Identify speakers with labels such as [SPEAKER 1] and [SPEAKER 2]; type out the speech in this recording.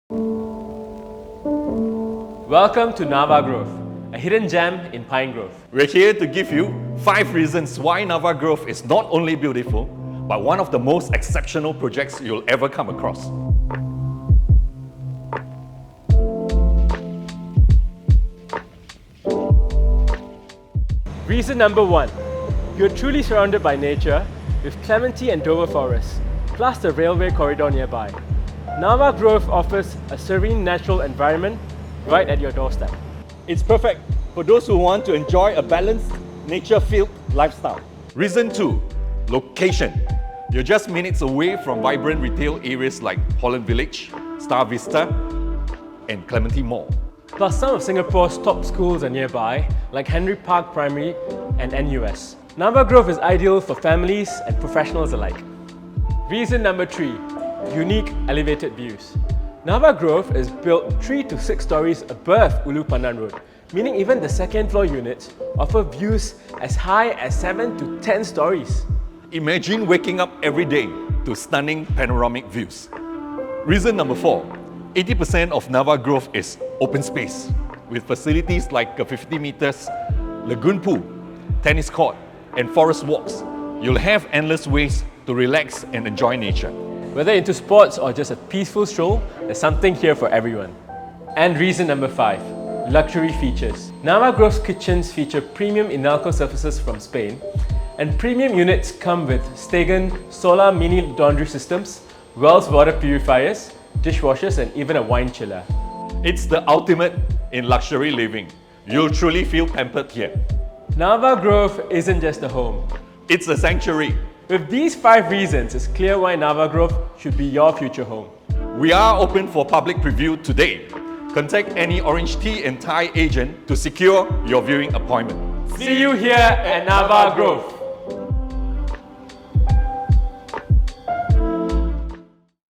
[SPEAKER 1] Welcome to Nava Grove, a hidden gem in Pine Grove.
[SPEAKER 2] We're here to give you 5 reasons why Nava Grove is not only beautiful, but one of the most exceptional projects you'll ever come across.
[SPEAKER 1] Reason number 1. You're truly surrounded by nature with Clementi and Dover forests, plus the railway corridor nearby. Nava Grove offers a serene natural environment right at your doorstep.
[SPEAKER 2] It's perfect for those who want to enjoy a balanced, nature-filled lifestyle. Reason 2. Location. You're just minutes away from vibrant retail areas like Holland Village, Star Vista, and Clementi Mall.
[SPEAKER 1] Plus some of Singapore's top schools are nearby, like Henry Park Primary and NUS. Nava Grove is ideal for families and professionals alike. Reason number 3. Unique elevated views. Nava Grove is built 3 to 6 stories above Ulu Pandan Road, meaning even the second floor units offer views as high as 7 to 10 stories.
[SPEAKER 2] Imagine waking up every day to stunning panoramic views. Reason number 4. 80% of Nava Grove is open space, with facilities like a 50 meters lagoon pool, tennis court, and forest walks. You'll have endless ways to relax and enjoy nature.
[SPEAKER 1] Whether into sports or just a peaceful stroll, there's something here for everyone. And reason number 5. Luxury features. Nava Grove's kitchens feature premium Inalco surfaces from Spain, and premium units come with Stegen solar mini laundry systems, Wells water purifiers, dishwashers, and even a wine chiller.
[SPEAKER 2] It's the ultimate in luxury living. You'll truly feel pampered here.
[SPEAKER 1] Nava Grove isn't just a home.
[SPEAKER 2] It's a sanctuary.
[SPEAKER 1] With these 5 reasons, it's clear why Nava Grove should be your future home.
[SPEAKER 2] We are open for public preview today. Contact any OrangeTee and Tie agent to secure your viewing appointment.
[SPEAKER 1] See you here at Nava Grove.